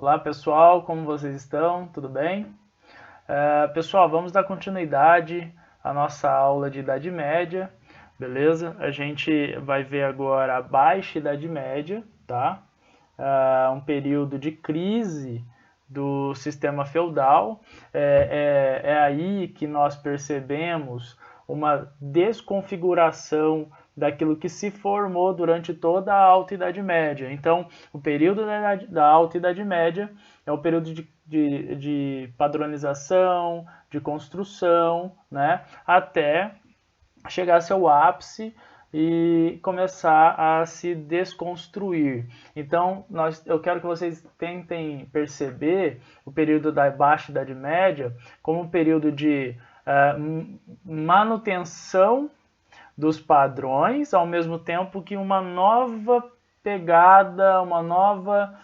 Olá pessoal, como vocês estão? Tudo bem? Pessoal, vamos dar continuidade à nossa aula de Idade Média, beleza? A gente vai ver agora a Baixa Idade Média, tá? Um período de crise do sistema feudal. É aí que nós percebemos uma desconfiguração daquilo que se formou durante toda a Alta Idade Média. Então, o período da Alta Idade Média é o período de padronização, de construção, né, até chegar a seu ápice e começar a se desconstruir. Então, eu quero que vocês tentem perceber o período da Baixa Idade Média como um período de manutenção dos padrões, ao mesmo tempo que uma nova pegada, uma nova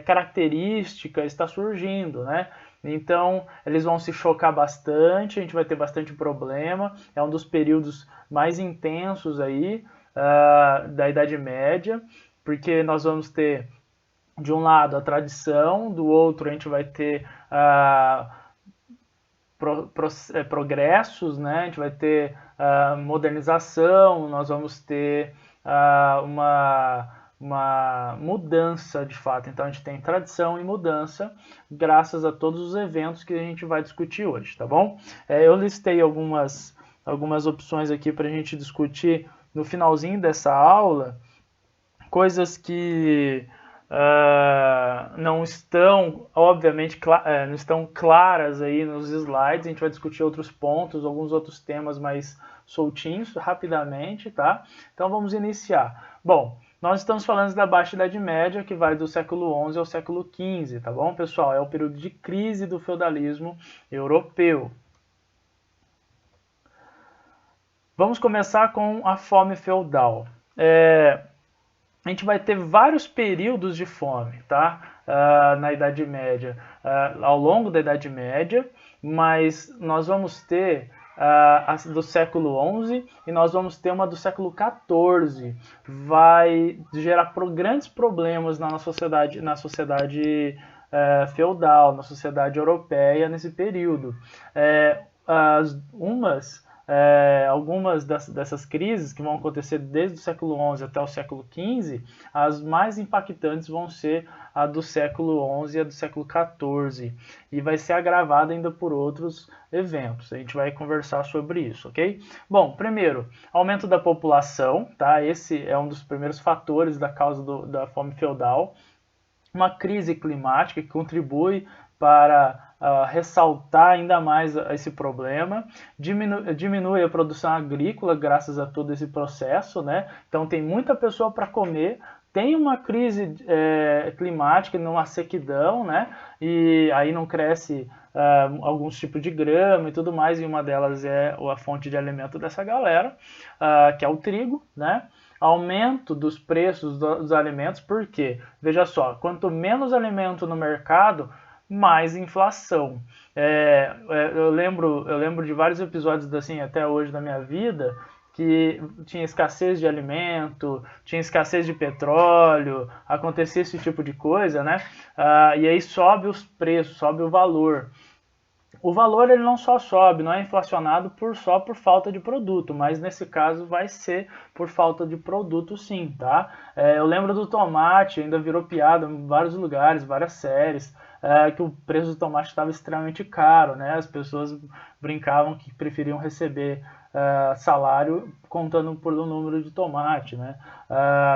característica está surgindo, né? Então, eles vão se chocar bastante, a gente vai ter bastante problema, é um dos períodos mais intensos aí da Idade Média, porque nós vamos ter, de um lado, a tradição, do outro a gente vai ter progressos, né? A gente vai ter modernização, nós vamos ter uma mudança de fato. Então a gente tem tradição e mudança graças a todos os eventos que a gente vai discutir hoje, tá bom? Eu listei algumas opções aqui para a gente discutir no finalzinho dessa aula, coisas que não estão, obviamente, não estão claras aí nos slides. A gente vai discutir outros pontos, alguns outros temas mais soltinhos, rapidamente, tá? Então vamos iniciar. Bom, nós estamos falando da Baixa Idade Média, que vai do século XI ao século XV, tá bom, pessoal? É o período de crise do feudalismo europeu. Vamos começar com a fome feudal. A gente vai ter vários períodos de fome, tá? Na Idade Média, ao longo da Idade Média, mas nós vamos ter a do século XI e nós vamos ter uma do século XIV. Vai gerar grandes problemas na sociedade feudal, na sociedade europeia nesse período. Algumas dessas crises que vão acontecer desde o século XI até o século XV, as mais impactantes vão ser a do século XI e a do século XIV, e vai ser agravada ainda por outros eventos. A gente vai conversar sobre isso, ok? Bom, primeiro, aumento da população, tá? Esse é um dos primeiros fatores da causa da fome feudal. Uma crise climática que contribui para ressaltar ainda mais esse problema, diminui a produção agrícola graças a todo esse processo, né? Então tem muita pessoa para comer, tem uma crise climática, numa sequidão, né? E aí não cresce alguns tipos de grama e tudo mais, e uma delas é a fonte de alimento dessa galera, que é o trigo, né? Aumento dos preços dos alimentos, porque, veja só, quanto menos alimento no mercado, mais inflação. Eu lembro de vários episódios assim até hoje da minha vida que tinha escassez de alimento, tinha escassez de petróleo, acontecia esse tipo de coisa, né? E aí sobe os preços, sobe o valor. O valor ele não só sobe, não é inflacionado só por falta de produto, mas nesse caso vai ser por falta de produto sim, tá? Eu lembro do tomate, ainda virou piada em vários lugares, várias séries, que o preço do tomate estava extremamente caro, né? As pessoas brincavam que preferiam receber salário contando por um número de tomate, né?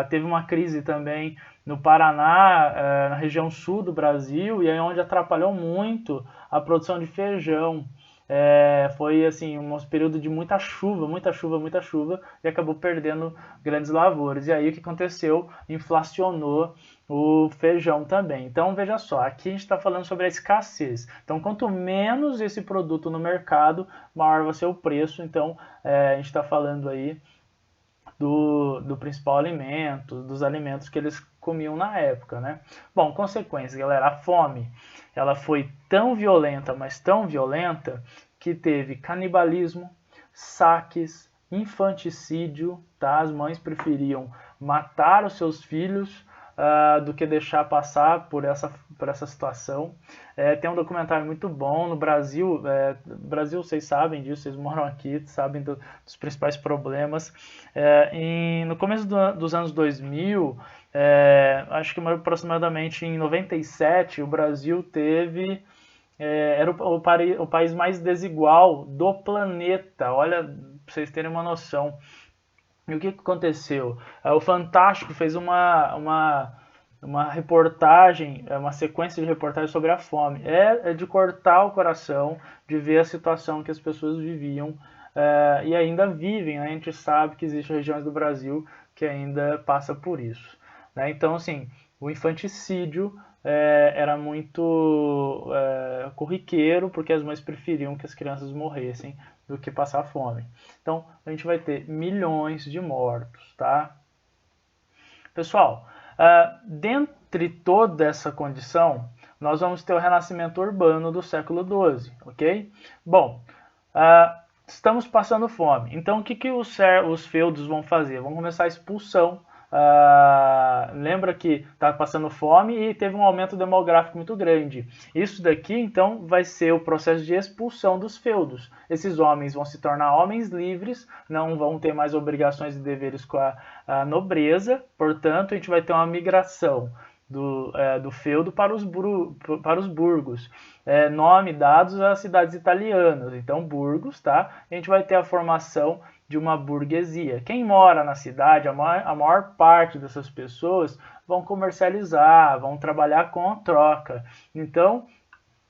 Teve uma crise também no Paraná, na região sul do Brasil, e aí onde atrapalhou muito a produção de feijão. Foi assim um período de muita chuva, e acabou perdendo grandes lavouras. E aí o que aconteceu? Inflacionou o feijão também. Então veja só, aqui a gente está falando sobre a escassez. Então quanto menos esse produto no mercado, maior vai ser o preço. Então a gente está falando aí do principal alimento, dos alimentos que eles comiam na época, né? Bom, consequências, galera, a fome, ela foi tão violenta, mas tão violenta, que teve canibalismo, saques, infanticídio, tá? As mães preferiam matar os seus filhos do que deixar passar por essa situação. Tem um documentário muito bom no Brasil. Brasil, vocês sabem disso, vocês moram aqui, sabem dos principais problemas. No começo dos anos 2000, acho que aproximadamente em 97, o Brasil teve... era o país mais desigual do planeta. Olha, para vocês terem uma noção. E o que aconteceu? O Fantástico fez uma reportagem, uma sequência de reportagens sobre a fome. É de cortar o coração de ver a situação que as pessoas viviam e ainda vivem. A gente sabe que existem regiões do Brasil que ainda passa por isso. Né? Então, assim, o infanticídio era muito corriqueiro, porque as mães preferiam que as crianças morressem do que passar fome. Então, a gente vai ter milhões de mortos, tá? Pessoal, dentre toda essa condição, nós vamos ter o renascimento urbano do século XII, ok? Bom, estamos passando fome. Então, o que os feudos vão fazer? Vão começar a expulsão. Lembra que está passando fome e teve um aumento demográfico muito grande. Isso daqui, então, vai ser o processo de expulsão dos feudos. Esses homens vão se tornar homens livres, não vão ter mais obrigações e deveres com a nobreza, portanto, a gente vai ter uma migração do feudo para os burgos. Nome dados às cidades italianas, então burgos, tá? A gente vai ter a formação de uma burguesia. Quem mora na cidade, a maior parte dessas pessoas vão comercializar, vão trabalhar com troca. Então,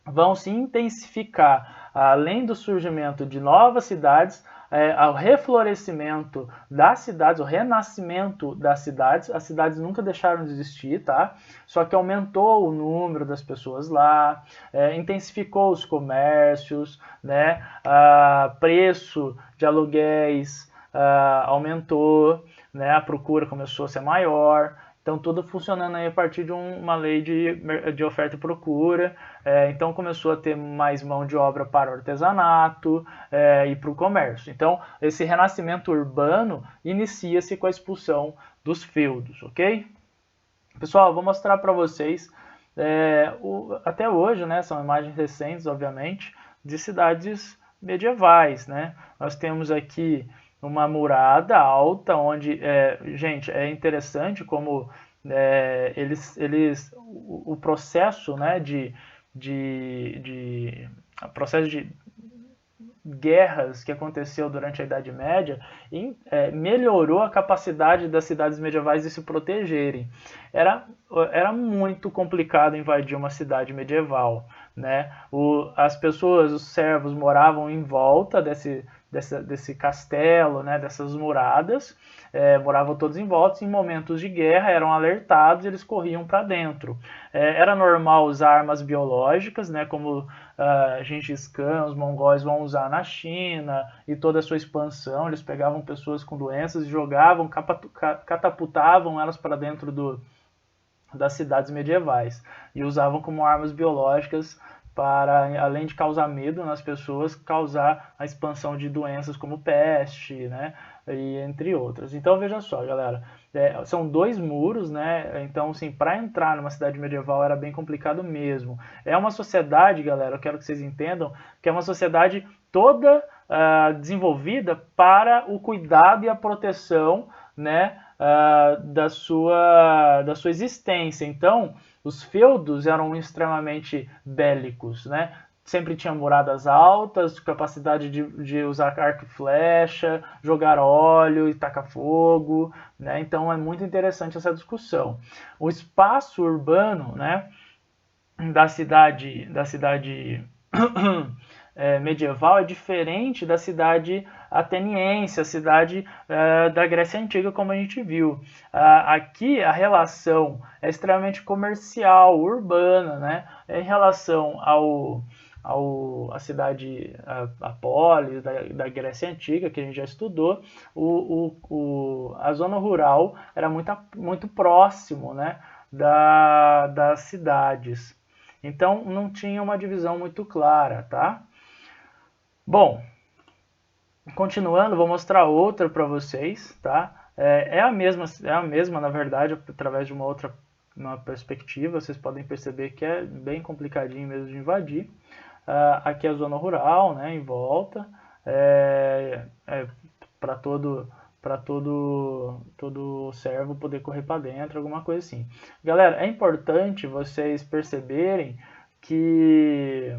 vão se intensificar, além do surgimento de novas cidades, ao reflorescimento das cidades, o renascimento das cidades. As cidades nunca deixaram de existir, tá? Só que aumentou o número das pessoas lá, intensificou os comércios, né? Preço de aluguéis aumentou, né? A procura começou a ser maior. Então, tudo funcionando aí a partir de uma lei de oferta e procura. Então, começou a ter mais mão de obra para o artesanato e para o comércio. Então, esse renascimento urbano inicia-se com a expulsão dos feudos, ok? Pessoal, vou mostrar para vocês, até hoje, né, são imagens recentes, obviamente, de cidades medievais, né? Nós temos aqui uma murada alta, onde, gente, é interessante como o processo, né, processo de guerras que aconteceu durante a Idade Média melhorou a capacidade das cidades medievais de se protegerem. Era muito complicado invadir uma cidade medieval, né? As pessoas, os servos, moravam em volta desse castelo, né, dessas muradas, moravam todos em volta, e em momentos de guerra eram alertados e eles corriam para dentro. Era normal usar armas biológicas, né, como Gengis Khan, os mongóis vão usar na China, e toda a sua expansão. Eles pegavam pessoas com doenças e jogavam, catapultavam elas para dentro das cidades medievais, e usavam como armas biológicas para, além de causar medo nas pessoas, causar a expansão de doenças como peste, né, e entre outras. Então, veja só, galera, são 2 muros, né, então, assim, para entrar numa cidade medieval era bem complicado mesmo. É uma sociedade, galera, eu quero que vocês entendam, que é uma sociedade toda desenvolvida para o cuidado e a proteção, né, da sua existência. Então, os feudos eram extremamente bélicos, né? Sempre tinha muradas altas, capacidade de usar arco e flecha, jogar óleo e tacar fogo, né? Então é muito interessante essa discussão. O espaço urbano, né, da cidade medieval é diferente da cidade ateniense, a cidade da Grécia Antiga, como a gente viu. Aqui a relação é extremamente comercial, urbana, né? Em relação à cidade, a polis da Grécia Antiga, que a gente já estudou, a zona rural era muito próximo, né, das cidades. Então não tinha uma divisão muito clara, tá? Bom, continuando, vou mostrar outra para vocês, tá? É a mesma, na verdade, através de uma outra uma perspectiva, vocês podem perceber que é bem complicadinho mesmo de invadir. Aqui é a zona rural, né, em volta, para todo servo poder correr para dentro, alguma coisa assim. Galera, é importante vocês perceberem que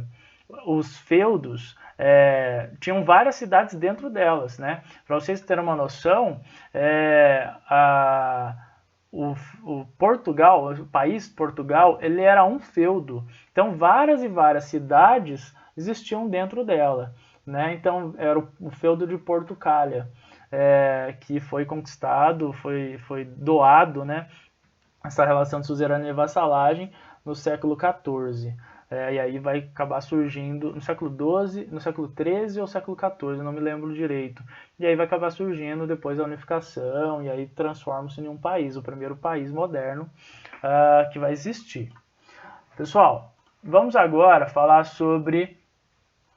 os feudos tinham várias cidades dentro delas, né? Para vocês terem uma noção, o Portugal, o país Portugal, ele era um feudo. Então, várias e várias cidades existiam dentro dela, né? Então, era o feudo de Portucália, que foi conquistado, foi doado, né? Essa relação de suzerania e vassalagem no século XIV. E aí vai acabar surgindo no século XII, no século XIII ou século XIV, não me lembro direito. E aí vai acabar surgindo depois a unificação, e aí transforma-se em um país, o primeiro país moderno que vai existir. Pessoal, vamos agora falar sobre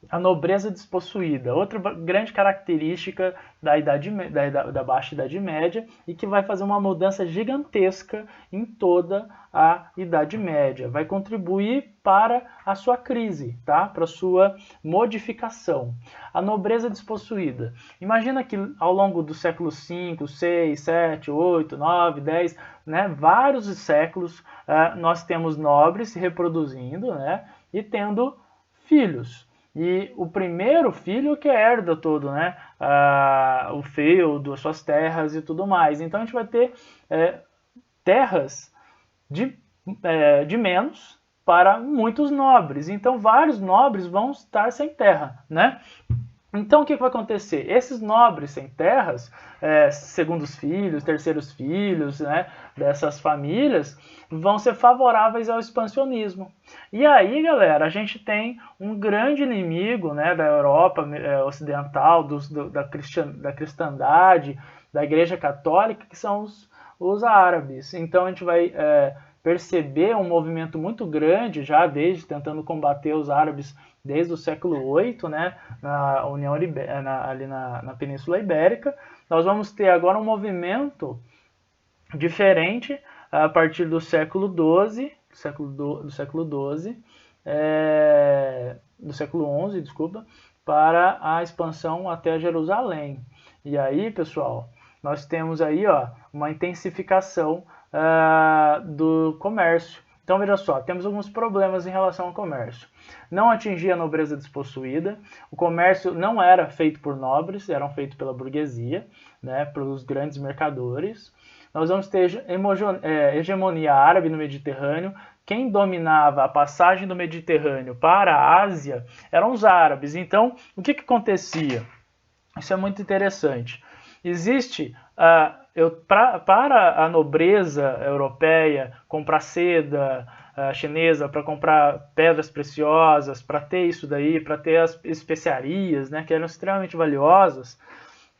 a nobreza despossuída, outra grande característica da Baixa Idade Média e que vai fazer uma mudança gigantesca em toda a Idade Média. Vai contribuir para a sua crise, tá? Para a sua modificação. A nobreza despossuída. Imagina que ao longo do século V, VI, VII, VIII, IX, X, né, vários séculos, nós temos nobres se reproduzindo, né, e tendo filhos. E o primeiro filho que herda todo, né? O feudo, as suas terras e tudo mais. Então a gente vai ter terras de menos para muitos nobres. Então vários nobres vão estar sem terra, né? Então o que vai acontecer? Esses nobres sem terras, segundos filhos, terceiros filhos, né, dessas famílias, vão ser favoráveis ao expansionismo. E aí, galera, a gente tem um grande inimigo, né, da Europa ocidental, da cristandade, da Igreja Católica, que são os árabes. Então a gente vai perceber um movimento muito grande, já tentando combater os árabes desde o século VIII, né, na União ali na Península Ibérica. Nós vamos ter agora um movimento diferente a partir do século XII, do século XI, desculpa, para a expansão até Jerusalém. E aí, pessoal, nós temos aí uma intensificação do comércio. Então, veja só, temos alguns problemas em relação ao comércio. Não atingia a nobreza despossuída, o comércio não era feito por nobres, eram feito pela burguesia, né, pelos grandes mercadores. Nós vamos ter hegemonia árabe no Mediterrâneo. Quem dominava a passagem do Mediterrâneo para a Ásia eram os árabes. Então, o que acontecia? Isso é muito interessante. Existe... para a nobreza europeia comprar seda chinesa, para comprar pedras preciosas, para ter isso daí, para ter as especiarias, né, que eram extremamente valiosas,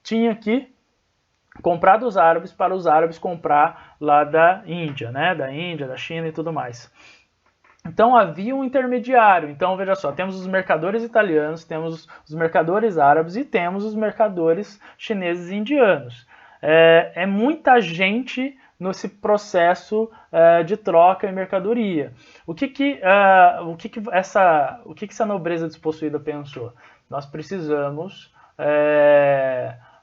tinha que comprar dos árabes para os árabes comprar lá da Índia, né, da China e tudo mais. Então havia um intermediário. Então veja só, temos os mercadores italianos, temos os mercadores árabes e temos os mercadores chineses e indianos. É muita gente nesse processo de troca e mercadoria. O que essa nobreza despossuída pensou? Nós precisamos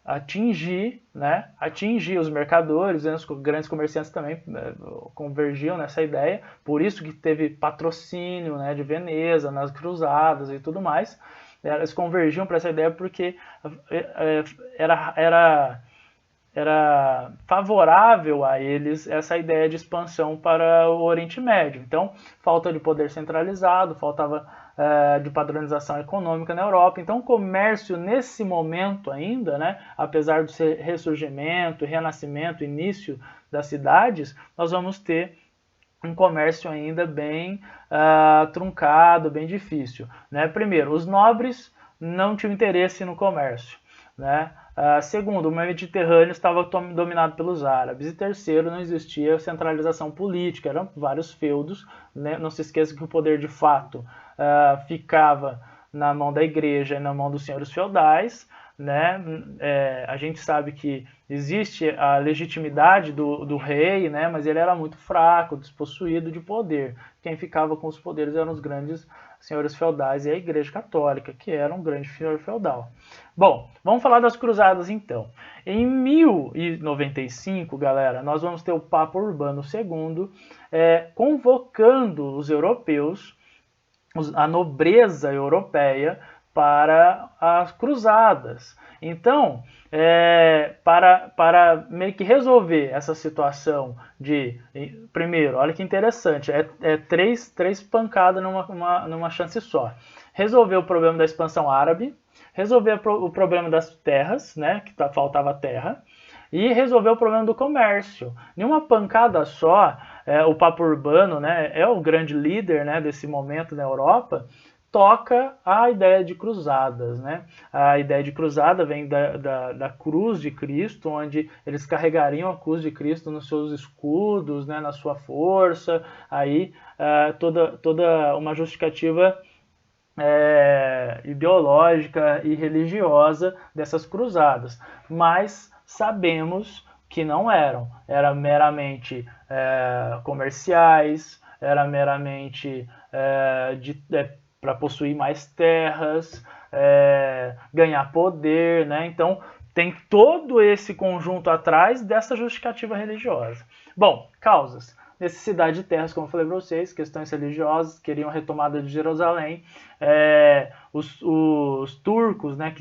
atingir os mercadores, os grandes comerciantes também convergiam nessa ideia, por isso que teve patrocínio, né, de Veneza, nas cruzadas e tudo mais. Eles convergiam para essa ideia porque era favorável a eles essa ideia de expansão para o Oriente Médio. Então, falta de poder centralizado, faltava de padronização econômica na Europa. Então, o comércio, nesse momento ainda, né, apesar do ressurgimento, renascimento, início das cidades, nós vamos ter um comércio ainda bem truncado, bem difícil, né? Primeiro, os nobres não tinham interesse no comércio, né? Segundo, o Mediterrâneo estava dominado pelos árabes. E terceiro, não existia centralização política, eram vários feudos, né? Não se esqueça que o poder de fato ficava na mão da igreja e na mão dos senhores feudais, né? A gente sabe que existe a legitimidade do rei, né, mas ele era muito fraco, despossuído de poder. Quem ficava com os poderes eram os grandes senhores feudais e a Igreja Católica, que era um grande senhor feudal. Bom, vamos falar das cruzadas então. Em 1095, galera, nós vamos ter o Papa Urbano II convocando os europeus, a nobreza europeia, para as cruzadas. Então, para meio que resolver essa situação de... Primeiro, olha que interessante, três pancadas numa chance só. Resolver o problema da expansão árabe, resolver o problema das terras, né, que faltava terra, e resolver o problema do comércio. Em uma pancada só, o Papa Urbano, né, é o grande líder, né, desse momento na Europa, toca a ideia de cruzadas, né? A ideia de cruzada vem da cruz de Cristo, onde eles carregariam a cruz de Cristo nos seus escudos, né, na sua força, aí toda uma justificativa ideológica e religiosa dessas cruzadas, mas sabemos que não eram meramente comerciais, era meramente para possuir mais terras, ganhar poder, né? Então tem todo esse conjunto atrás dessa justificativa religiosa. Bom, causas. Necessidade de terras, como eu falei para vocês, questões religiosas, queriam a retomada de Jerusalém, os turcos, né,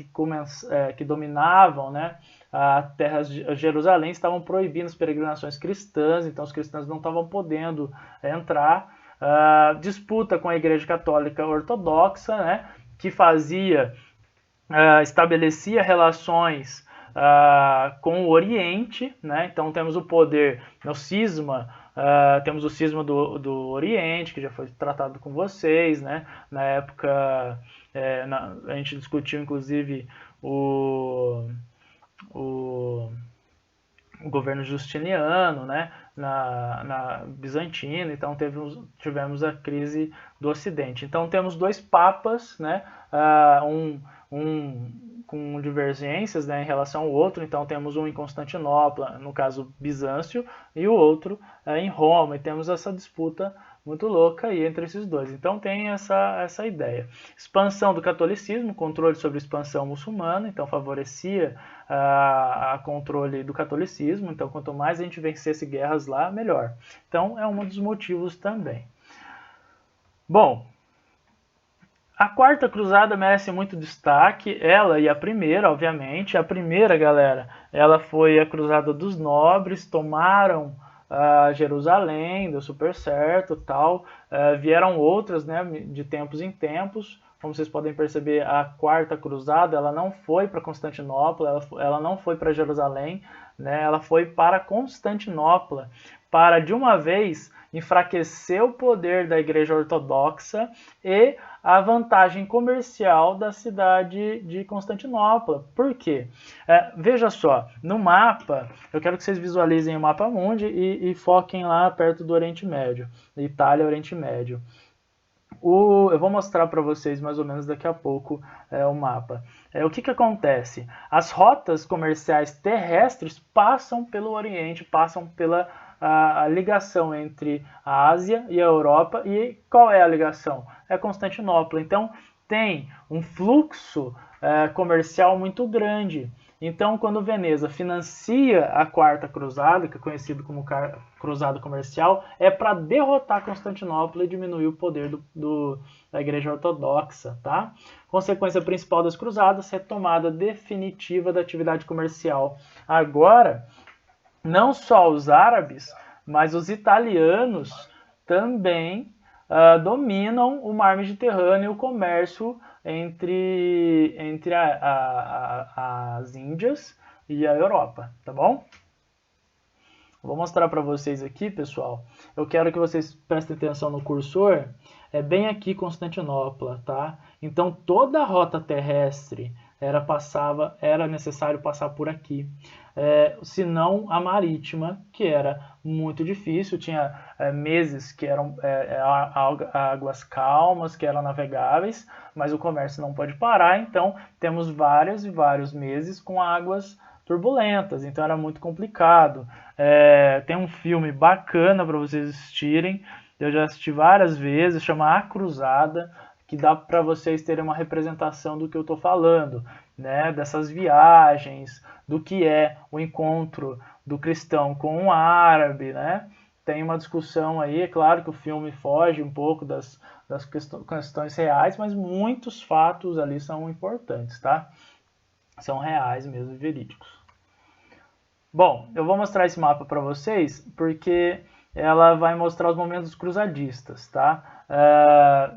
que dominavam, né, a terra de Jerusalém, estavam proibindo as peregrinações cristãs, então os cristãos não estavam podendo entrar. Disputa com a Igreja Católica Ortodoxa, né, que estabelecia relações com o Oriente, né, então temos o poder no cisma, temos o cisma do Oriente, que já foi tratado com vocês, né, na época a gente discutiu inclusive o governo Justiniano, né, na Bizantina, então tivemos a crise do Ocidente. Então temos dois papas, né, um com divergências, né, em relação ao outro, então temos um em Constantinopla, no caso Bizâncio, e o outro em Roma, e temos essa disputa muito louca aí entre esses dois. Então tem essa ideia. Expansão do catolicismo, controle sobre a expansão muçulmana, então favorecia a controle do catolicismo, então quanto mais a gente vencesse guerras lá, melhor. Então é um dos motivos também. Bom, a quarta cruzada merece muito destaque, ela e a primeira, obviamente. A primeira, galera, ela foi a cruzada dos nobres, tomaram Jerusalém, deu super certo, tal. Vieram outras, né, de tempos em tempos. Como vocês podem perceber, a quarta cruzada, ela não foi para Constantinopla, ela não foi para Jerusalém, né, ela foi para Constantinopla, para de uma vez enfraquecer o poder da Igreja Ortodoxa e a vantagem comercial da cidade de Constantinopla. Por quê? Veja só, no mapa, eu quero que vocês visualizem o mapa mundi e foquem lá perto do Oriente Médio, Itália, Oriente Médio. Eu vou mostrar para vocês mais ou menos daqui a pouco o mapa. O que acontece? As rotas comerciais terrestres passam pelo Oriente, passam pela a ligação entre a Ásia e a Europa. E qual é a ligação? É Constantinopla. Então tem um fluxo comercial muito grande. Então, quando Veneza financia a Quarta Cruzada, que é conhecido como Cruzada Comercial, é para derrotar Constantinopla e diminuir o poder da Igreja Ortodoxa. Tá? Consequência principal das cruzadas, retomada definitiva da atividade comercial. Agora, não só os árabes, mas os italianos também dominam o mar Mediterrâneo e o comércio entre as Índias e a Europa, tá bom? Vou mostrar para vocês aqui, pessoal. Eu quero que vocês prestem atenção no cursor. É bem aqui Constantinopla, tá? Então toda a rota terrestre era necessário passar por aqui. Se não a marítima, que era muito difícil, tinha meses que eram águas calmas, que eram navegáveis, mas o comércio não pode parar, então temos vários e vários meses com águas turbulentas, então era muito complicado. Tem um filme bacana para vocês assistirem, eu já assisti várias vezes, chama A Cruzada, que dá para vocês terem uma representação do que eu estou falando, né? Dessas viagens, do que é o encontro do cristão com um árabe, né? Tem uma discussão aí, é claro que o filme foge um pouco das questões reais, mas muitos fatos ali são importantes, tá? São reais mesmo, verídicos. Bom, eu vou mostrar esse mapa para vocês porque ela vai mostrar os momentos cruzadistas, tá?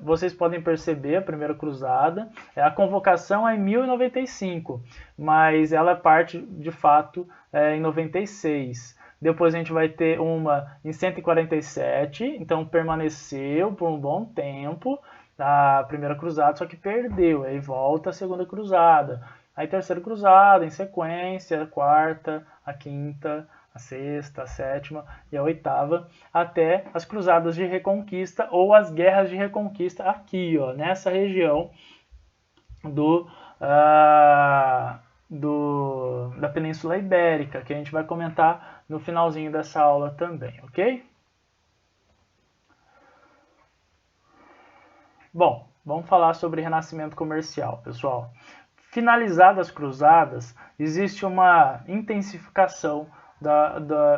Vocês podem perceber a primeira cruzada, a convocação é em 1095, mas ela parte de fato em 96. Depois a gente vai ter uma em 147, então permaneceu por um bom tempo a primeira cruzada, só que perdeu, aí volta a segunda cruzada. Aí terceira cruzada em sequência, a quarta, a quinta, a sexta, a sétima e a oitava, até as cruzadas de reconquista ou as guerras de reconquista aqui, ó, nessa região da Península Ibérica, que a gente vai comentar no finalzinho dessa aula também, ok? Bom, vamos falar sobre renascimento comercial, pessoal. Finalizadas as cruzadas, existe uma intensificação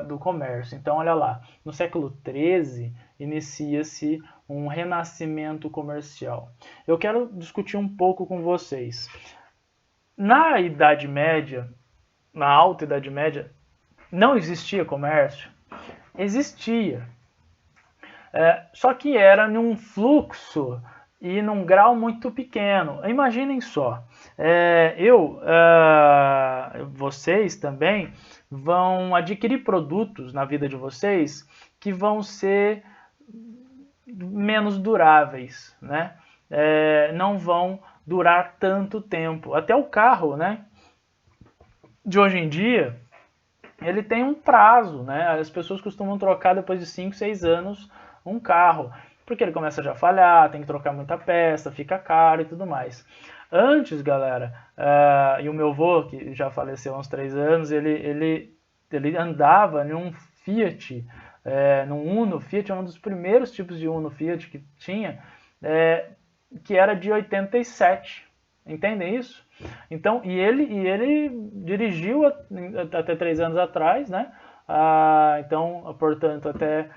do comércio. Então, olha lá, no século XIII inicia-se um renascimento comercial. Eu quero discutir um pouco com vocês. Na Idade Média, na Alta Idade Média, não existia comércio? Existia. Só que era num fluxo e num grau muito pequeno. Imaginem só, vocês também vão adquirir produtos na vida de vocês que vão ser menos duráveis, né? Não vão durar tanto tempo. Até o carro, né, de hoje em dia, ele tem um prazo, né? As pessoas costumam trocar depois de 5, 6 anos um carro, porque ele começa já a falhar, tem que trocar muita peça, fica caro e tudo mais. Antes, galera, e o meu avô, que já faleceu há uns 3 anos, ele andava num Fiat, num Uno. Fiat é um dos primeiros tipos de Uno Fiat que tinha, que era de 87. Entendem isso? Então, e ele dirigiu até 3 anos atrás, né? Então, portanto, até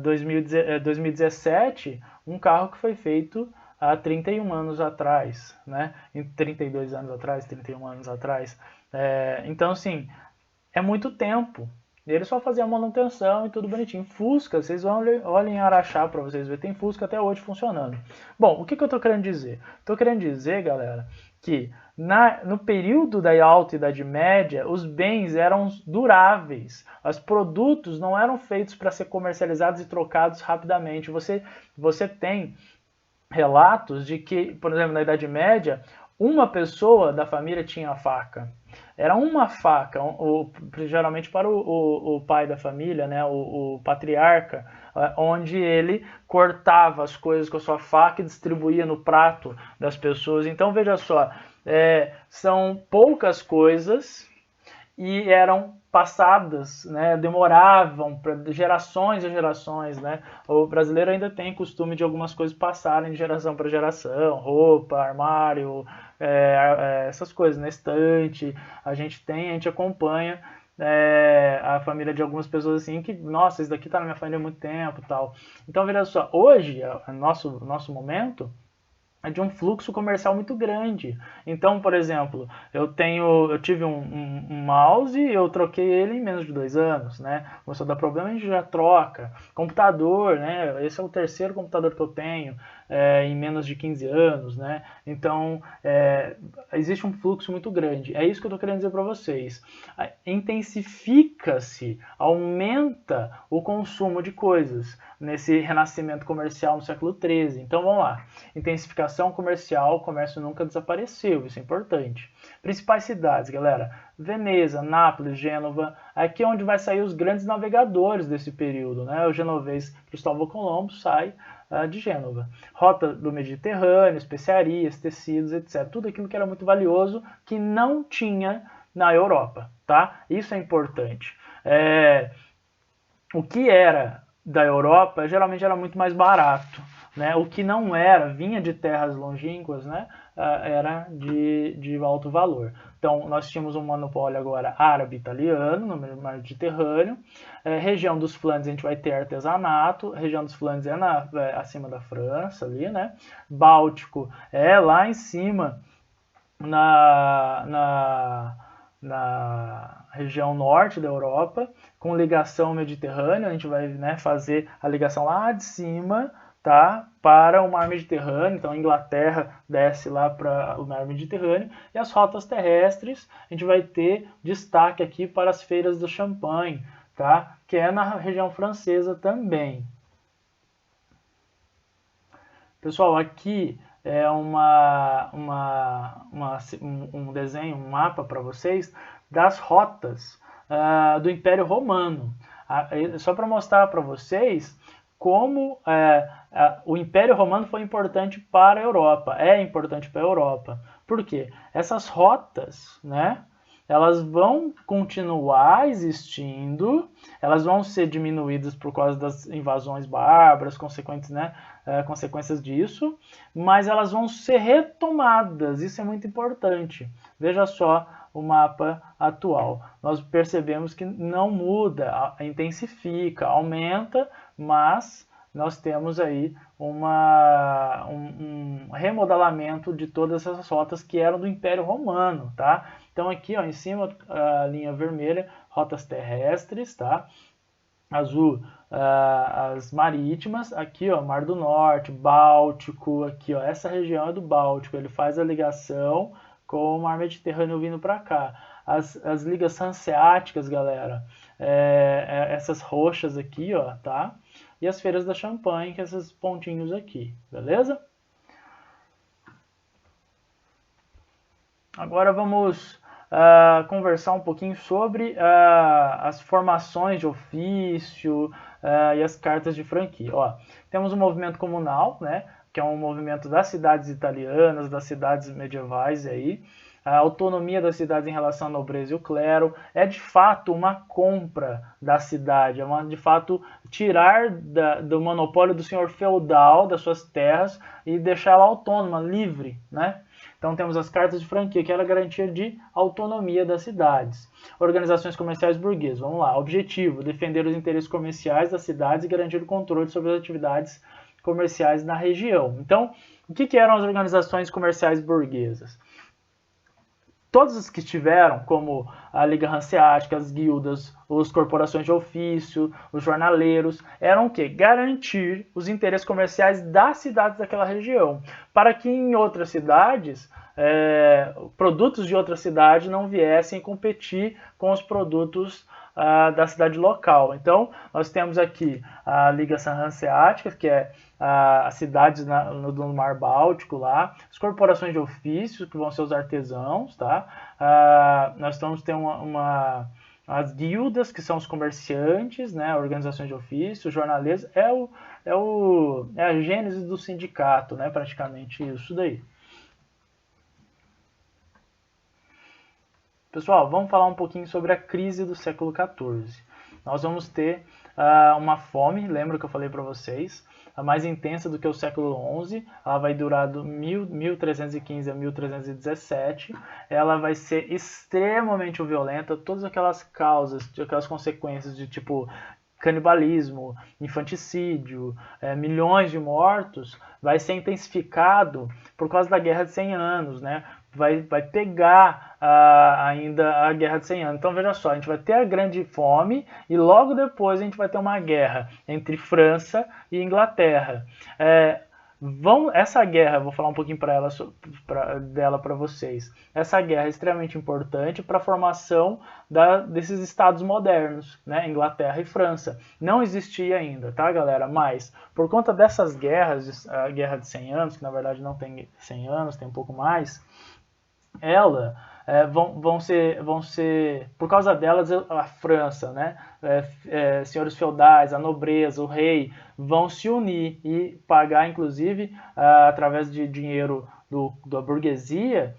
2017, um carro que foi feito há 31 anos atrás, né? 32 anos atrás, 31 anos atrás. Então, assim, é muito tempo. Ele só fazia manutenção e tudo bonitinho. Fusca, vocês olhem Araxá para vocês verem, tem Fusca até hoje funcionando. Bom, o que eu estou querendo dizer? Estou querendo dizer, galera, que no período da Alta Idade Média, os bens eram duráveis. Os produtos não eram feitos para ser comercializados e trocados rapidamente. Você tem relatos de que, por exemplo, na Idade Média, uma pessoa da família tinha a faca. Era uma faca, geralmente para o pai da família, né, o patriarca, onde ele cortava as coisas com a sua faca e distribuía no prato das pessoas. Então, veja só, são poucas coisas e eram passadas, né, demoravam para gerações e gerações, né? O brasileiro ainda tem costume de algumas coisas passarem de geração para geração, roupa, armário, essas coisas, na estante, a gente acompanha a família de algumas pessoas assim que, nossa, isso daqui tá na minha família há muito tempo, tal. Então, veja só, hoje, nosso momento é de um fluxo comercial muito grande. Então, por exemplo, eu tive um mouse e eu troquei ele em menos de 2 anos, né? Começou a dar problema, a gente já troca. Computador, né? Esse é o terceiro computador que eu tenho em menos de 15 anos, né? Então, existe um fluxo muito grande. É isso que eu estou querendo dizer para vocês. Intensifica-se, aumenta o consumo de coisas nesse renascimento comercial no século XIII. Então, vamos lá. Intensificação comercial, o comércio nunca desapareceu, isso é importante. Principais cidades, galera: Veneza, Nápoles, Gênova, aqui é onde vai sair os grandes navegadores desse período, né? O genovês Cristóvão Colombo sai de Gênova. Rota do Mediterrâneo, especiarias, tecidos, etc. Tudo aquilo que era muito valioso, que não tinha na Europa, tá? Isso é importante. O que era da Europa geralmente era muito mais barato, né? O que não era, vinha de terras longínquas, né? Era de alto valor. Então, nós tínhamos um monopólio agora árabe-italiano no Mediterrâneo. Região dos Flandes a gente vai ter artesanato. Região dos Flandes é acima da França, ali, né? Báltico é lá em cima, na região norte da Europa, com ligação mediterrânea. A gente vai, né, fazer a ligação lá de cima, tá, para o mar Mediterrâneo. Então a Inglaterra desce lá para o mar Mediterrâneo, e as rotas terrestres a gente vai ter destaque aqui para as feiras do Champagne, tá, que é na região francesa também. Pessoal, aqui é um desenho, um mapa para vocês das rotas do Império Romano. Só para mostrar para vocês como o Império Romano foi importante para a Europa, é importante para a Europa. Por quê? Essas rotas, né, elas vão continuar existindo, elas vão ser diminuídas por causa das invasões bárbaras, consequências disso, mas elas vão ser retomadas, isso é muito importante. Veja só o mapa atual. Nós percebemos que não muda, intensifica, aumenta, mas nós temos aí um remodelamento de todas essas rotas que eram do Império Romano, tá? Então aqui, ó, em cima, a linha vermelha, rotas terrestres, tá? Azul, as marítimas. Aqui, ó, Mar do Norte, Báltico. Aqui, ó, essa região é do Báltico. Ele faz a ligação com o Mar Mediterrâneo vindo para cá. As ligas hanseáticas, galera, essas roxas aqui, ó, tá? E as feiras da Champagne, que é esses pontinhos aqui, beleza? Agora vamos conversar um pouquinho sobre as formações de ofício e as cartas de franquia. Ó, temos o movimento comunal, né, que é um movimento das cidades italianas, das cidades medievais aí. A autonomia das cidades em relação à nobreza e o clero é de fato uma compra da cidade, de fato tirar do monopólio do senhor feudal das suas terras e deixar ela autônoma, livre, né? Então temos as cartas de franquia, que era a garantia de autonomia das cidades. Organizações comerciais burguesas, vamos lá. Objetivo, defender os interesses comerciais das cidades e garantir o controle sobre as atividades comerciais na região. Então, o que eram as organizações comerciais burguesas? Todas as que tiveram, como a Liga Hanseática, as guildas, as corporações de ofício, os jornaleiros, eram o quê? Garantir os interesses comerciais das cidades daquela região, para que em outras cidades, produtos de outra cidade não viessem competir com os produtos da cidade local. Então, nós temos aqui a Liga Hanseática, que é as cidades no Mar Báltico lá, as corporações de ofício, que vão ser os artesãos, tá? Nós vamos ter as guildas, que são os comerciantes, né? Organizações de ofício, jornaleiros, é a gênese do sindicato, né? Praticamente isso daí. Pessoal, vamos falar um pouquinho sobre a crise do século XIV. Nós vamos ter uma fome, lembra que eu falei para vocês, a mais intensa do que o século XI. Ela vai durar do 1315 a 1317. Ela vai ser extremamente violenta. Todas aquelas causas, aquelas consequências de tipo canibalismo, infanticídio, milhões de mortos, vai ser intensificado por causa da Guerra de 100 Anos, né? Vai pegar ainda a Guerra de 100 Anos. Então, veja só, a gente vai ter a Grande Fome e logo depois a gente vai ter uma guerra entre França e Inglaterra. Essa guerra, vou falar um pouquinho dela para vocês. Essa guerra é extremamente importante para a formação desses estados modernos, né? Inglaterra e França. Não existia ainda, tá, galera? Mas, por conta dessas guerras, a Guerra de 100 Anos, que na verdade não tem 100 anos, tem um pouco mais, vão ser, por causa delas, a França, né? Senhores feudais, a nobreza, o rei, vão se unir e pagar, inclusive, através de dinheiro da burguesia,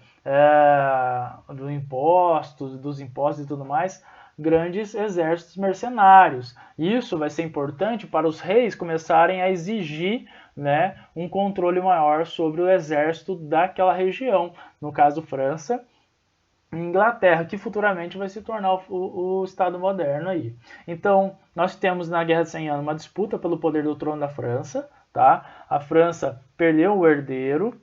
dos impostos e tudo mais, grandes exércitos mercenários. Isso vai ser importante para os reis começarem a exigir, né, um controle maior sobre o exército daquela região, no caso França e Inglaterra, que futuramente vai se tornar o Estado moderno aí. Então, nós temos na Guerra de 100 Anos uma disputa pelo poder do trono da França, tá? A França perdeu o herdeiro,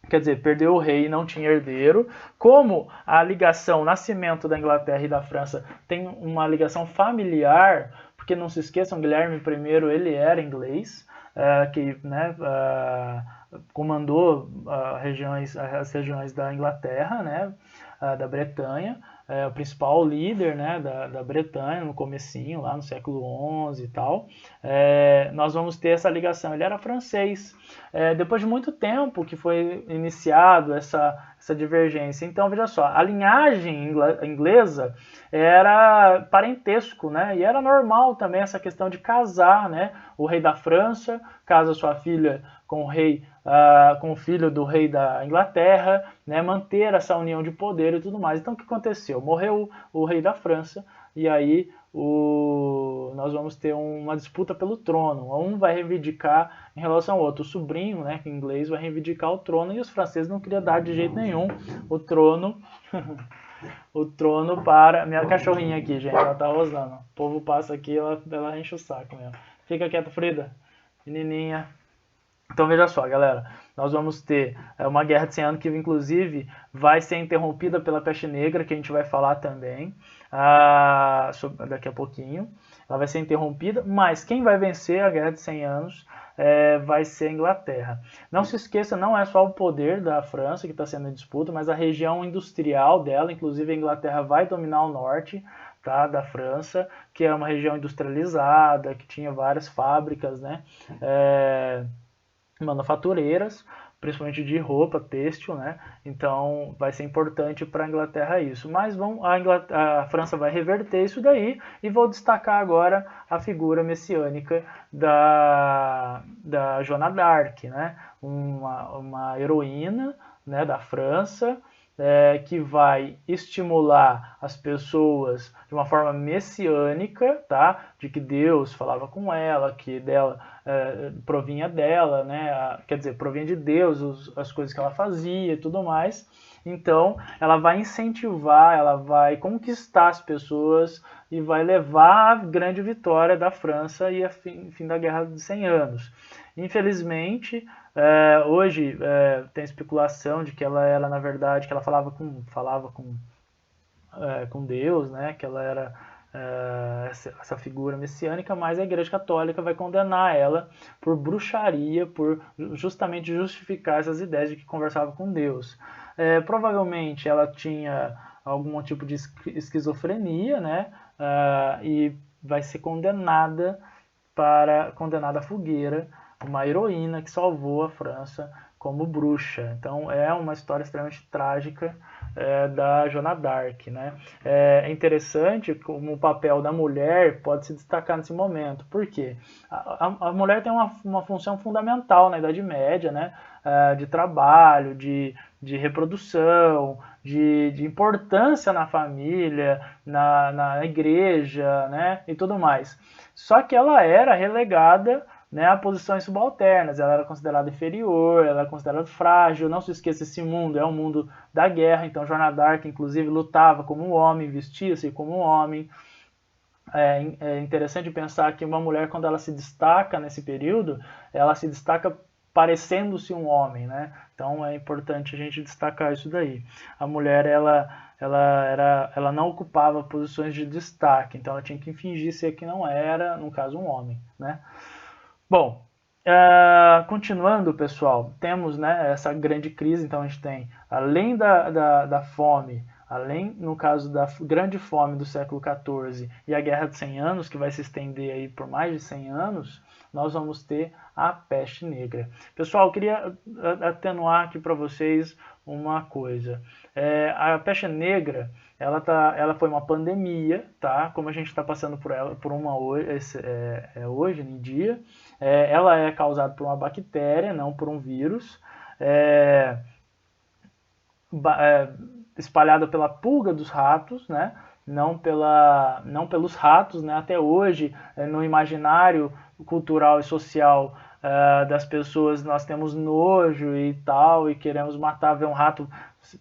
quer dizer, perdeu o rei e não tinha herdeiro. Como a ligação, o nascimento da Inglaterra e da França tem uma ligação familiar, porque não se esqueçam, Guilherme I, ele era inglês, que, né, comandou as regiões da Inglaterra, né, da Bretanha, o principal líder, né, da Bretanha no comecinho, lá no século XI e tal. Nós vamos ter essa ligação. Ele era francês. Depois de muito tempo que foi iniciado essa divergência. Então, veja só, a linhagem inglesa era parentesco, né? E era normal também essa questão de casar, né? O rei da França casa sua filha com o filho do rei da Inglaterra, né? Manter essa união de poder e tudo mais. Então, o que aconteceu? Morreu o rei da França e aí nós vamos ter uma disputa pelo trono. Um vai reivindicar em relação ao outro. O sobrinho, né, que em inglês, vai reivindicar o trono e os franceses não queriam dar de jeito nenhum o trono o trono para... Minha cachorrinha aqui, gente, ela tá rosnando. O povo passa aqui, ela enche o saco mesmo. Fica quieto, Frida. Menininha. Então veja só, galera, nós vamos ter uma guerra de 100 anos que inclusive vai ser interrompida pela peste negra, que a gente vai falar também daqui a pouquinho. Ela vai ser interrompida, mas quem vai vencer a guerra de 100 anos vai ser a Inglaterra. Não se esqueça, não é só o poder da França que está sendo em disputa, mas a região industrial dela, inclusive a Inglaterra vai dominar o norte, tá, da França, que é uma região industrializada, que tinha várias fábricas, né, manufatureiras, principalmente de roupa, têxtil, né? Então vai ser importante para a Inglaterra isso. Mas a França vai reverter isso daí e vou destacar agora a figura messiânica da Joana d'Arc, né? Uma heroína, né, da França, que vai estimular as pessoas de uma forma messiânica, tá? De que Deus falava com ela, que dela provinha dela, né? Quer dizer, provinha de Deus as coisas que ela fazia e tudo mais. Então, ela vai incentivar, ela vai conquistar as pessoas e vai levar a grande vitória da França e a fim da Guerra de 100 Anos. Infelizmente, hoje tem especulação de que ela era, na verdade, que ela falava com Deus, né? Que ela era essa figura messiânica, mas a Igreja Católica vai condenar ela por bruxaria, por justamente justificar essas ideias de que conversava com Deus. Provavelmente ela tinha algum tipo de esquizofrenia, né? E vai ser condenada à fogueira, uma heroína que salvou a França como bruxa. Então é uma história extremamente trágica da Joana d'Arc, né? É interessante como o papel da mulher pode se destacar nesse momento. Por quê? A mulher tem uma função fundamental na Idade Média, né? De trabalho, de reprodução, de importância na família, na igreja, né? E tudo mais. Só que ela era relegada, né, a posições subalternas, ela era considerada inferior, ela era considerada frágil. Não se esqueça, esse mundo é um mundo da guerra, então Joana d'Arc inclusive lutava como um homem, vestia-se como um homem. É interessante pensar que uma mulher, quando ela se destaca nesse período, ela se destaca parecendo-se um homem, né? Então é importante a gente destacar isso daí. A mulher, ela não ocupava posições de destaque, então ela tinha que fingir ser que não era, no caso, um homem, né? Bom, continuando, pessoal, temos, né, essa grande crise. Então a gente tem, além da fome, além, no caso da grande fome do século XIV e a Guerra de 100 Anos, que vai se estender aí por mais de 100 anos, nós vamos ter a peste negra. Pessoal, eu queria atenuar aqui para vocês uma coisa. A peste negra, ela foi uma pandemia, tá? Como a gente está passando por uma hoje em dia. Ela é causada por uma bactéria, não por um vírus. espalhada pela pulga dos ratos, né? Não pelos ratos, né? Até hoje, no imaginário cultural e social das pessoas, nós temos nojo e tal, e queremos matar, ver um rato,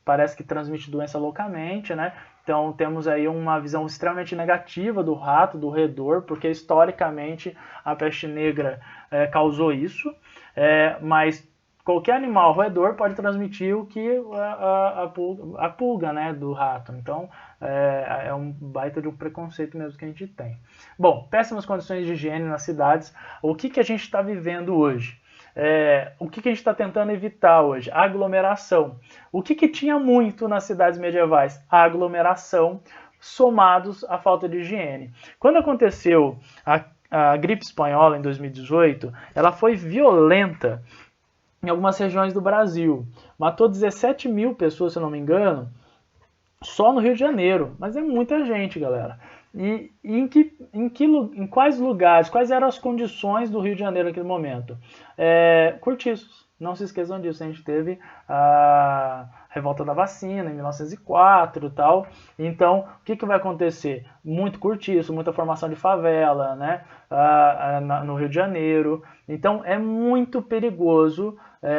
parece que transmite doença loucamente, né? Então temos aí uma visão extremamente negativa do rato, do roedor, porque historicamente a peste negra causou isso, mas qualquer animal roedor pode transmitir o que a pulga, né, do rato. Então é um baita de um preconceito mesmo que a gente tem. Bom, péssimas condições de higiene nas cidades. O que a gente está vivendo hoje? O que a gente está tentando evitar hoje? A aglomeração. O que tinha muito nas cidades medievais? A aglomeração, somados à falta de higiene. Quando aconteceu a gripe espanhola em 2018, ela foi violenta em algumas regiões do Brasil. Matou 17 mil pessoas, se eu não me engano, só no Rio de Janeiro. Mas é muita gente, galera. E em quais lugares, quais eram as condições do Rio de Janeiro naquele momento? Cortiços. Não se esqueçam disso, a gente teve a revolta da vacina em 1904 e tal. Então, o que vai acontecer? Muito cortiço, muita formação de favela, né? No Rio de Janeiro. Então, é muito perigoso,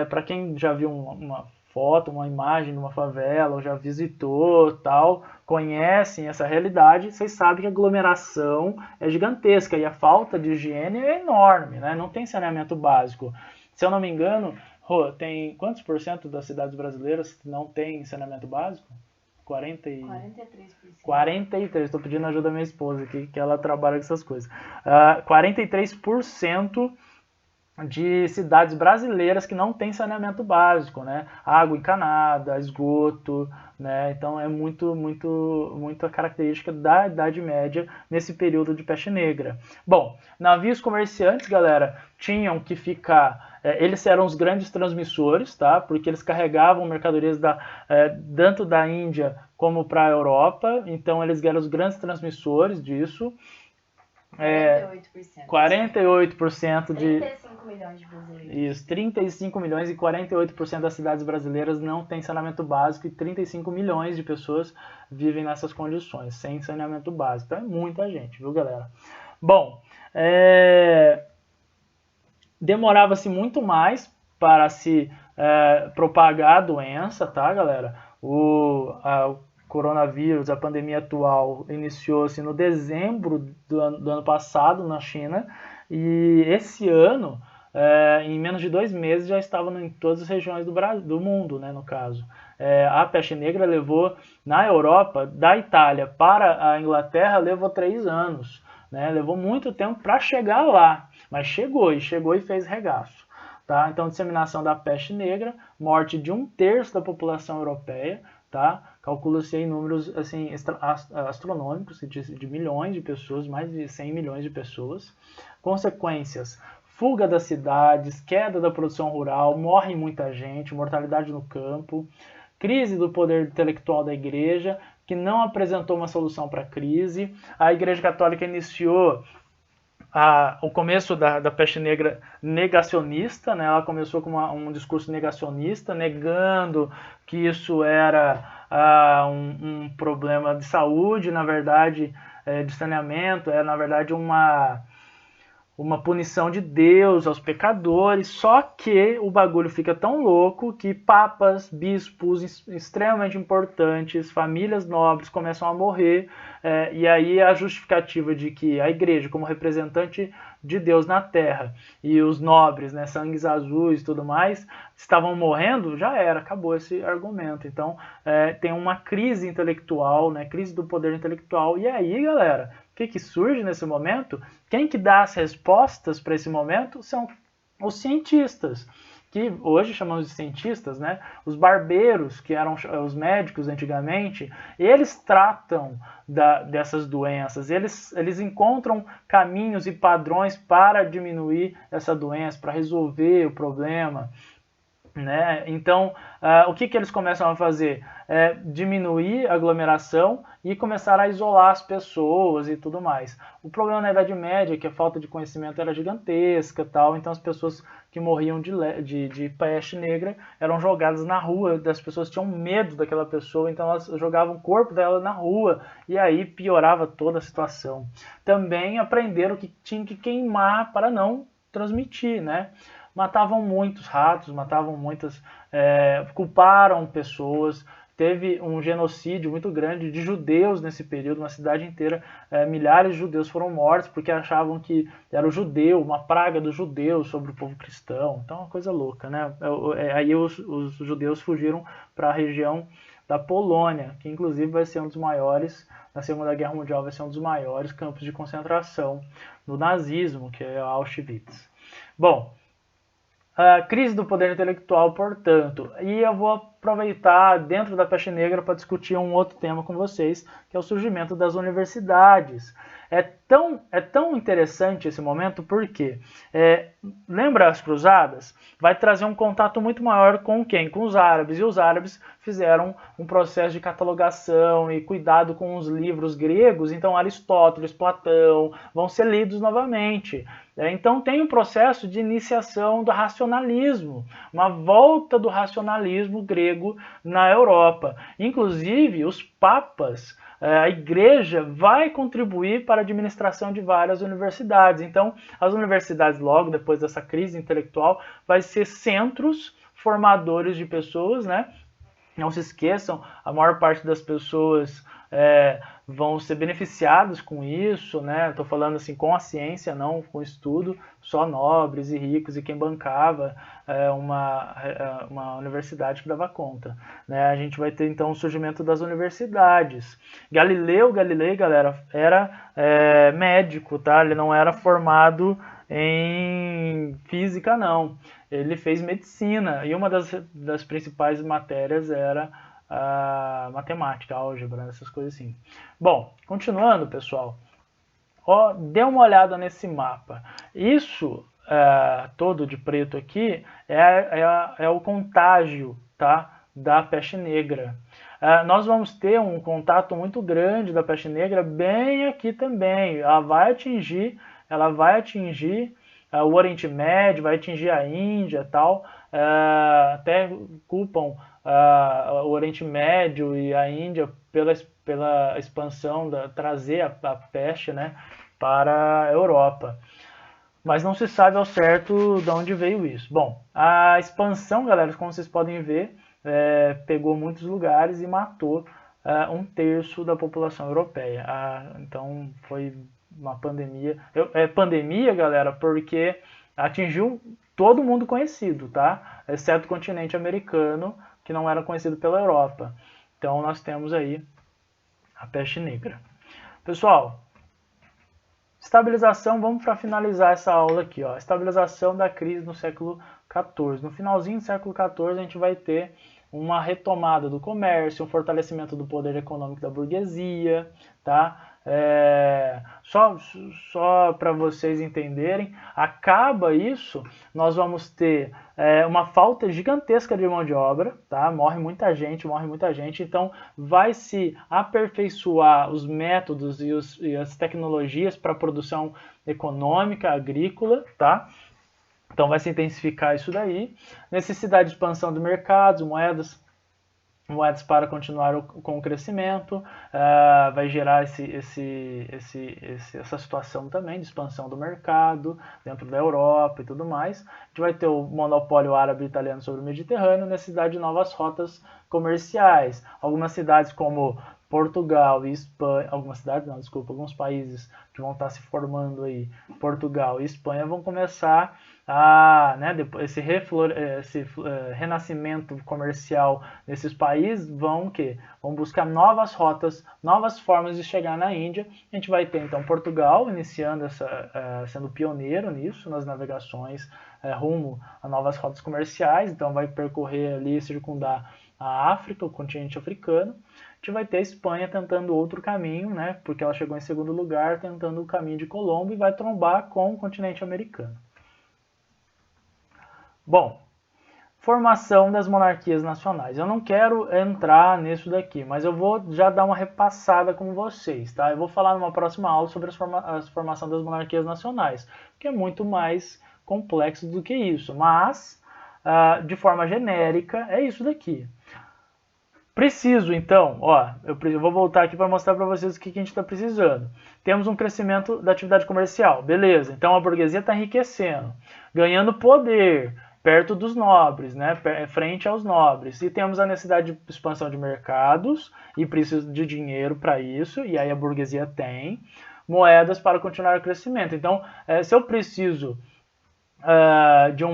para quem já viu uma foto, uma imagem de uma favela, ou já visitou, tal, conhecem essa realidade, vocês sabem que a aglomeração é gigantesca e a falta de higiene é enorme, né? Não tem saneamento básico. Se eu não me engano, tem quantos por cento das cidades brasileiras não tem saneamento básico? 43%. 43%. Estou pedindo ajuda da minha esposa aqui, que ela trabalha com essas coisas. 43% de cidades brasileiras que não tem saneamento básico, né? Água encanada, esgoto, né? Então é muita característica da Idade Média nesse período de peste negra. Bom, navios comerciantes, galera, tinham que ficar... eles eram os grandes transmissores, tá? Porque eles carregavam mercadorias tanto da Índia como para a Europa, então eles eram os grandes transmissores disso. 48% de... 35 milhões de brasileiros. Isso, 35 milhões e 48% das cidades brasileiras não têm saneamento básico e 35 milhões de pessoas vivem nessas condições, sem saneamento básico. Então é muita gente, viu, galera? Bom, demorava-se muito mais para se propagar a doença, tá, galera? O coronavírus, a pandemia atual, iniciou-se no dezembro do ano passado na China e esse ano, em menos de 2 meses, já estava em todas as regiões do mundo, né, no caso. A peste negra levou, na Europa, da Itália para a Inglaterra, levou 3 anos. Né? Levou muito tempo para chegar lá, mas chegou e fez regaço. Tá? Então, disseminação da peste negra, morte de 1/3 da população europeia, tá? Calcula-se em números assim, astronômicos, de milhões de pessoas, mais de 100 milhões de pessoas. Consequências: fuga das cidades, queda da produção rural, morre muita gente, mortalidade no campo, crise do poder intelectual da igreja, que não apresentou uma solução para a crise. A Igreja Católica iniciou o começo da peste negra negacionista, né? Ela começou com um discurso negacionista, negando que isso era um problema de saúde, na verdade, de saneamento, na verdade uma punição de Deus aos pecadores, só que o bagulho fica tão louco que papas, bispos extremamente importantes, famílias nobres começam a morrer, e aí a justificativa de que a igreja, como representante de Deus na terra, e os nobres, né, sangues azuis e tudo mais, estavam morrendo, já era, acabou esse argumento. Então, tem uma crise intelectual, né, crise do poder intelectual, e aí, galera, o que surge nesse momento? Quem que dá as respostas para esse momento são os cientistas, que hoje chamamos de cientistas, né? Os barbeiros, que eram os médicos antigamente, eles tratam dessas doenças, eles encontram caminhos e padrões para diminuir essa doença, para resolver o problema. né? Então, o que eles começam a fazer? Diminuir a aglomeração e começar a isolar as pessoas e tudo mais. O problema na Idade Média é que a falta de conhecimento era gigantesca, tal, então as pessoas que morriam de peste negra eram jogadas na rua, as pessoas tinham medo daquela pessoa, então elas jogavam o corpo dela na rua, e aí piorava toda a situação. Também aprenderam que tinha que queimar para não transmitir, né? Matavam muitos ratos, matavam muitas, culparam pessoas, teve um genocídio muito grande de judeus nesse período, na cidade inteira, milhares de judeus foram mortos porque achavam que era o judeu, uma praga dos judeus sobre o povo cristão, então é uma coisa louca, né? Aí os judeus fugiram para a região da Polônia, que inclusive vai ser um dos maiores, na Segunda Guerra Mundial vai ser um dos maiores campos de concentração do nazismo, que é Auschwitz. Bom, a crise do poder intelectual, portanto, e eu vou aproveitar dentro da peste negra para discutir um outro tema com vocês, que é o surgimento das universidades. É tão interessante esse momento porque, lembra as cruzadas? Vai trazer um contato muito maior com quem? Com os árabes, e os árabes fizeram um processo de catalogação e cuidado com os livros gregos, então Aristóteles, Platão, vão ser lidos novamente. Então tem um processo de iniciação do racionalismo, uma volta do racionalismo grego na Europa. Inclusive, os papas, a igreja vai contribuir para a administração de várias universidades. Então, as universidades, logo depois dessa crise intelectual, vai ser centros formadores de pessoas, né? Não se esqueçam, a maior parte das pessoas vão ser beneficiadas com isso, né? Estou falando assim com a ciência, não com o estudo, só nobres e ricos e quem bancava uma universidade que dava conta, né? A gente vai ter então o surgimento das universidades. Galilei, galera, era médico, tá? Ele não era formado em física, não. Ele fez medicina e uma das principais matérias era a matemática, a álgebra, essas coisas assim. Bom, continuando, pessoal, dê uma olhada nesse mapa. Isso todo de preto aqui é o contágio, tá, da peste negra. Nós vamos ter um contato muito grande da peste negra bem aqui também. Ela vai atingir o Oriente Médio, vai atingir a Índia e tal. Até culpam o Oriente Médio e a Índia pela expansão, trazer a peste, né, para a Europa. Mas não se sabe ao certo de onde veio isso. Bom, a expansão, galera, como vocês podem ver, pegou muitos lugares e matou 1/3 da população europeia. Então foi uma pandemia. Pandemia, galera, porque atingiu todo mundo conhecido, tá? Exceto o continente americano, que não era conhecido pela Europa. Então nós temos aí a peste negra. Pessoal, estabilização, vamos para finalizar essa aula aqui, ó. Estabilização da crise no século XIV. No finalzinho do século XIV a gente vai ter uma retomada do comércio, um fortalecimento do poder econômico da burguesia, tá? Só para vocês entenderem, acaba isso, nós vamos ter uma falta gigantesca de mão de obra, tá? Morre muita gente, então vai se aperfeiçoar os métodos e as tecnologias para a produção econômica, agrícola, tá? Então vai se intensificar isso daí. Necessidade de expansão de mercados, moedas para continuar com o crescimento, vai gerar essa situação também de expansão do mercado dentro da Europa e tudo mais. A gente vai ter o monopólio árabe e italiano sobre o Mediterrâneo, necessidade de novas rotas comerciais. Algumas cidades como Portugal e Espanha, alguns países que vão estar se formando aí, Portugal e Espanha, vão começar depois esse renascimento comercial nesses países vão buscar novas rotas, novas formas de chegar na Índia. A gente vai ter então Portugal iniciando sendo pioneiro nisso, nas navegações rumo a novas rotas comerciais, então vai percorrer ali, circundar a África, o continente africano. A gente vai ter a Espanha tentando outro caminho, né, porque ela chegou em segundo lugar, tentando o caminho de Colombo e vai trombar com o continente americano. Bom, formação das monarquias nacionais. Eu não quero entrar nisso daqui, mas eu vou já dar uma repassada com vocês, tá? Eu vou falar numa próxima aula sobre a formação das monarquias nacionais, que é muito mais complexo do que isso, mas de forma genérica é isso daqui. Preciso, então, eu vou voltar aqui para mostrar para vocês o que a gente está precisando. Temos um crescimento da atividade comercial, beleza. Então a burguesia está enriquecendo, ganhando poder perto dos nobres, né, frente aos nobres. E temos a necessidade de expansão de mercados e precisa de dinheiro para isso, e aí a burguesia tem moedas para continuar o crescimento. Então, se eu preciso de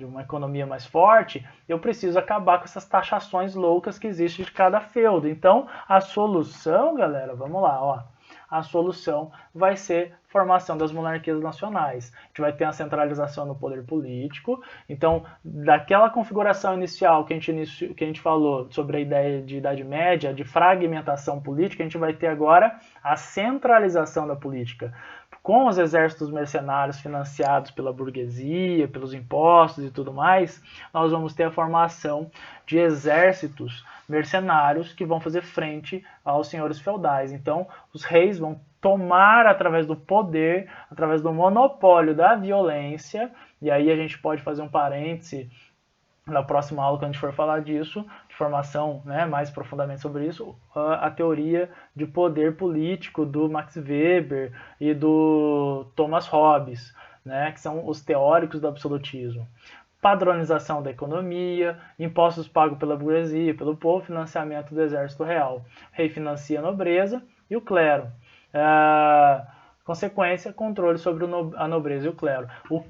uma economia mais forte, eu preciso acabar com essas taxações loucas que existem de cada feudo. Então, a solução, galera, vamos lá, a solução vai ser formação das monarquias nacionais. A gente vai ter a centralização no poder político. Então, daquela configuração inicial que a gente falou sobre a ideia de Idade Média, de fragmentação política, a gente vai ter agora a centralização da política. Com os exércitos mercenários financiados pela burguesia, pelos impostos e tudo mais, nós vamos ter a formação de exércitos mercenários que vão fazer frente aos senhores feudais. Então, os reis vão tomar através do poder, através do monopólio da violência, e aí a gente pode fazer um parêntese na próxima aula, quando a gente for falar disso, de formação, né, mais profundamente sobre isso, a teoria de poder político do Max Weber e do Thomas Hobbes, né, que são os teóricos do absolutismo. Padronização da economia, impostos pagos pela burguesia, pelo povo, financiamento do exército real. O rei financia a nobreza e o clero. Consequência, controle sobre a nobreza e o clero. O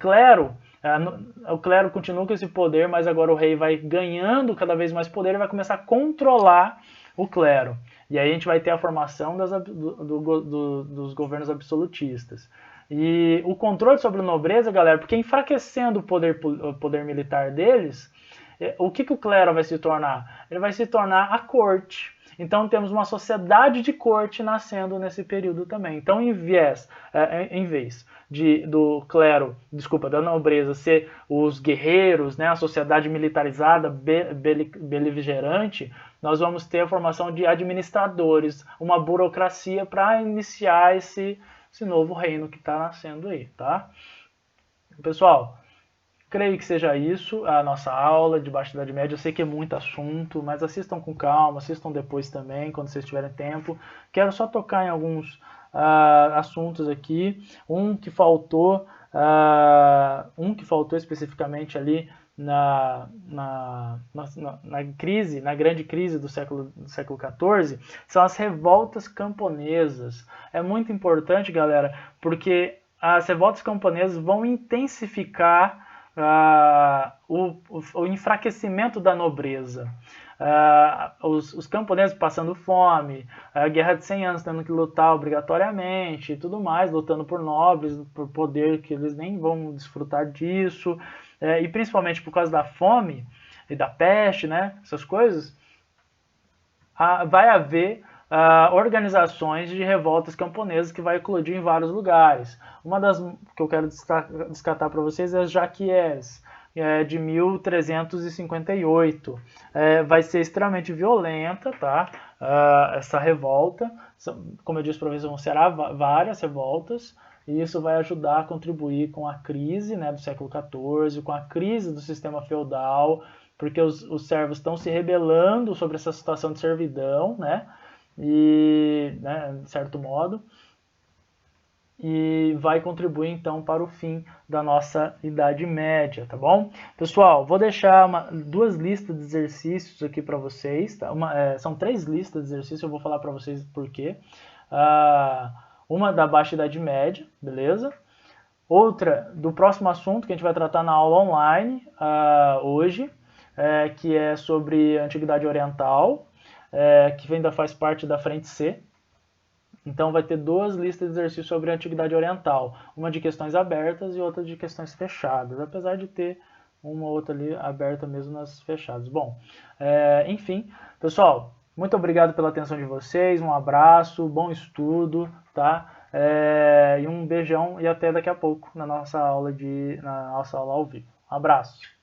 clero continua com esse poder, mas agora o rei vai ganhando cada vez mais poder e vai começar a controlar o clero. E aí a gente vai ter a formação dos governos absolutistas. E o controle sobre a nobreza, galera, porque enfraquecendo o poder militar deles, o que o clero vai se tornar? Ele vai se tornar a corte. Então temos uma sociedade de corte nascendo nesse período também. Então, em vez da nobreza ser os guerreiros, né, a sociedade militarizada, beligerante, nós vamos ter a formação de administradores, uma burocracia para iniciar esse novo reino que está nascendo aí, tá? Pessoal, creio que seja isso a nossa aula de Baixa Idade Média. Eu sei que é muito assunto, mas assistam com calma, assistam depois também, quando vocês tiverem tempo. Quero só tocar em alguns assuntos aqui. Um que faltou especificamente ali na grande crise do século XIV, são as revoltas camponesas. É muito importante, galera, porque as revoltas camponesas vão intensificar o enfraquecimento da nobreza. Os camponeses passando fome, a guerra de 100 anos tendo que lutar obrigatoriamente e tudo mais, lutando por nobres, por poder que eles nem vão desfrutar disso, e principalmente por causa da fome e da peste, né, essas coisas, vai haver organizações de revoltas camponesas que vai eclodir em vários lugares. Uma das que eu quero destacar para vocês é a Jaquieres, de 1358. Vai ser extremamente violenta, tá? Essa revolta. Como eu disse para vocês, vão ser várias revoltas, e isso vai ajudar a contribuir com a crise, né, do século XIV, com a crise do sistema feudal, porque os servos estão se rebelando sobre essa situação de servidão, né? E, né, de certo modo, e vai contribuir então para o fim da nossa Idade Média, tá bom? Pessoal, vou deixar duas listas de exercícios aqui para vocês, tá? São 3 listas de exercícios, eu vou falar para vocês por quê. Uma da Baixa Idade Média, beleza? Outra do próximo assunto que a gente vai tratar na aula online hoje, que é sobre a Antiguidade Oriental, que ainda faz parte da frente C. Então vai ter 2 listas de exercícios sobre a Antiguidade Oriental, uma de questões abertas e outra de questões fechadas, apesar de ter uma ou outra ali aberta mesmo nas fechadas. Bom, enfim, pessoal, muito obrigado pela atenção de vocês, um abraço, bom estudo, tá? E um beijão e até daqui a pouco na nossa aula ao vivo. Um abraço.